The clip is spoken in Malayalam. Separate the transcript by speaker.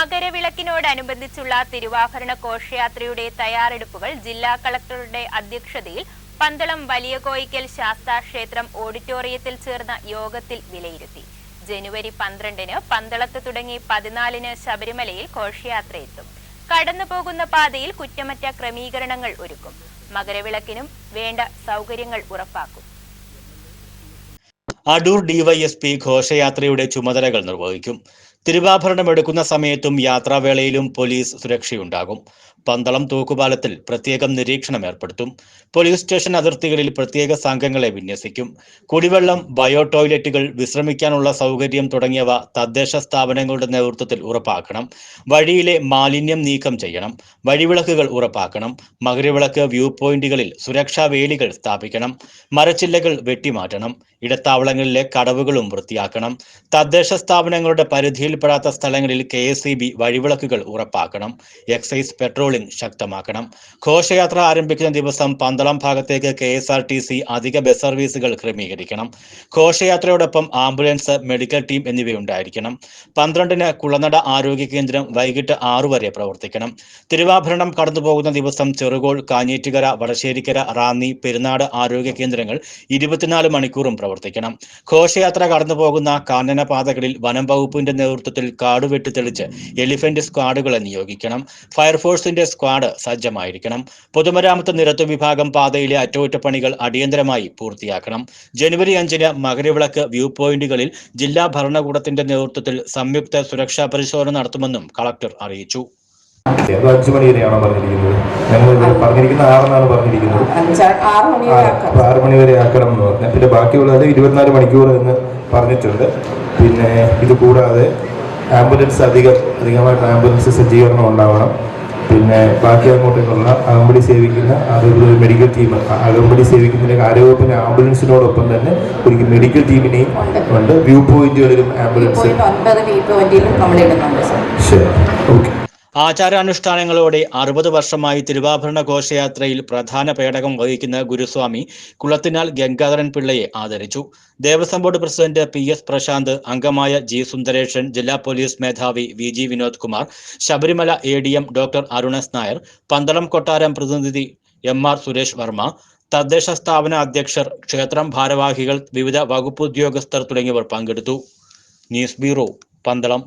Speaker 1: മകരവിളക്കിനോടനുബന്ധിച്ചുള്ള തിരുവാഭരണ ഘോഷയാത്രയുടെ തയ്യാറെടുപ്പുകൾ ജില്ലാ കളക്ടറുടെ അധ്യക്ഷതയിൽ പന്തളം വലിയ കോയിക്കൽ ശാസ്താ ക്ഷേത്രം ഓഡിറ്റോറിയത്തിൽ ചേർന്ന യോഗത്തിൽ വിലയിരുത്തി. ജനുവരി 12-ന് പന്തളത്ത് തുടങ്ങി 14-ന് ശബരിമലയിൽ ഘോഷയാത്ര എത്തും. കടന്നുപോകുന്ന പാതയിൽ കുറ്റമറ്റ ക്രമീകരണങ്ങൾ ഒരുക്കും. മകരവിളക്കിനും വേണ്ട സൗകര്യങ്ങൾ ഉറപ്പാക്കും.
Speaker 2: അടൂർ ഡിവൈഎസ്പി ഘോഷയാത്രയുടെ ചുമതലകൾ നിർവഹിക്കും. തിരുവാഭരണം എടുക്കുന്ന സമയത്തും യാത്രാവേളയിലും പോലീസ് സുരക്ഷയുണ്ടാകും. പന്തളം തൂക്കുപാലത്തിൽ പ്രത്യേകം നിരീക്ഷണം ഏർപ്പെടുത്തും. പോലീസ് സ്റ്റേഷൻ അതിർത്തികളിൽ പ്രത്യേക സംഘങ്ങളെ വിന്യസിക്കും. കുടിവെള്ളം, ബയോ ടോയ്ലറ്റുകൾ, വിശ്രമിക്കാനുള്ള സൗകര്യം തുടങ്ങിയവ തദ്ദേശ സ്ഥാപനങ്ങളുടെ നേതൃത്വത്തിൽ ഉറപ്പാക്കണം. വഴിയിലെ മാലിന്യം നീക്കം ചെയ്യണം. വഴിവിളക്കുകൾ ഉറപ്പാക്കണം. മകരവിളക്ക് വ്യൂ പോയിന്റുകളിൽ സുരക്ഷാ വേലികൾ സ്ഥാപിക്കണം. മരച്ചില്ലകൾ വെട്ടിമാറ്റണം. ഇടത്താവളങ്ങളിലെ കടവുകളും വൃത്തിയാക്കണം. തദ്ദേശ സ്ഥാപനങ്ങളുടെ പരിധിയിൽപ്പെടാത്ത സ്ഥലങ്ങളിൽ KSEB വഴിവിളക്കുകൾ ഉറപ്പാക്കണം. എക്സൈസ് പെട്രോളിംഗ് ശക്തമാക്കണം. ഘോഷയാത്ര ആരംഭിക്കുന്ന ദിവസം പന്തളം ഭാഗത്തേക്ക് KSRTC അധിക ബസ് സർവീസുകൾ ക്രമീകരിക്കണം. ഘോഷയാത്രയോടൊപ്പം ആംബുലൻസ്, മെഡിക്കൽ ടീം എന്നിവയുണ്ടായിരിക്കണം. 12-ന് കുളനട ആരോഗ്യ കേന്ദ്രം വൈകിട്ട് 6 വരെ പ്രവർത്തിക്കണം. തിരുവാഭരണം കടന്നുപോകുന്ന ദിവസം ചെറുകോൾ, കാഞ്ഞേറ്റുകര, വടശ്ശേരിക്കര, റാന്നി, പെരുന്നാട് ആരോഗ്യ കേന്ദ്രങ്ങൾ 24 മണിക്കൂറും പ്രവർത്തിക്കണം. ഘോഷയാത്ര കടന്നുപോകുന്ന കാനനപാതകളിൽ വനം വകുപ്പിന്റെ നേതൃത്വത്തിൽ കാട് വെട്ടിത്തെളിച്ച് എലിഫന്റ് സ്ക്വാഡുകളെ നിയോഗിക്കണം. ഫയർഫോഴ്സിന്റെ സ്ക്വാഡ് സജ്ജമായിരിക്കണം. പൊതുമരാമത്ത് നിരത്തു വിഭാഗം പാതയിലെ അറ്റകുറ്റപ്പണികൾ അടിയന്തരമായി പൂർത്തിയാക്കണം. ജനുവരി 5-ന് മകരവിളക്ക് വ്യൂ പോയിന്റുകളിൽ ജില്ലാ ഭരണകൂടത്തിന്റെ നേതൃത്വത്തിൽ സംയുക്ത സുരക്ഷാ പരിശോധന നടത്തുമെന്നും കളക്ടർ അറിയിച്ചു.
Speaker 3: 5 മണി വരെയാണോ പറഞ്ഞിരിക്കുന്നത്? ഞങ്ങൾ പറഞ്ഞിരിക്കുന്ന 6 പറഞ്ഞിരിക്കുന്നത്. 6 മണി വരെ ആക്കണം എന്ന് പറഞ്ഞാൽ പിന്നെ ബാക്കിയുള്ളത് 24 മണിക്കൂർ എന്ന് പറഞ്ഞിട്ടുണ്ട്. പിന്നെ ഇത് കൂടാതെ ആംബുലൻസ് അധികമായിട്ട് ആംബുലൻസ് സജ്ജീകരണം ഉണ്ടാവണം. പിന്നെ ബാക്കി അങ്ങോട്ടേക്കുള്ള അകമ്പടി സേവിക്കുന്ന മെഡിക്കൽ ടീം, അകമ്പടി സേവിക്കുന്നതിലേക്ക് ആരോഗ്യത്തിന് ആംബുലൻസിനോടൊപ്പം തന്നെ ഒരു മെഡിക്കൽ ടീമിനെയും ഉണ്ട്. വ്യൂ പോയിന്റുകളിലും ആംബുലൻസ്. ശരി, ഓക്കെ.
Speaker 2: ആചാരാനുഷ്ഠാനങ്ങളോടെ 60 വർഷമായി തിരുവാഭരണ ഘോഷയാത്രയിൽ പ്രധാന പേടകം വഹിക്കുന്ന ഗുരുസ്വാമി കുളത്തിനാൽ ഗംഗാധരൻ പിള്ളയെ ആദരിച്ചു. Devaswom board president PS Prasanth, അംഗമായ G സുന്ദരേഷൻ, ജില്ലാ പോലീസ് മേധാവി VG Vinod Kumar, Sabarimala ADM doctor Arun S Nair, Pandalam കൊട്ടാരം പ്രതിനിധി MR സുരേഷ് വർമ്മ, തദ്ദേശ സ്ഥാപന അധ്യക്ഷർ, ക്ഷേത്രം ഭാരവാഹികൾ, വിവിധ വകുപ്പ് ഉദ്യോഗസ്ഥർ തുടങ്ങിയവർ പങ്കെടുത്തു. News bureau, Pandalam.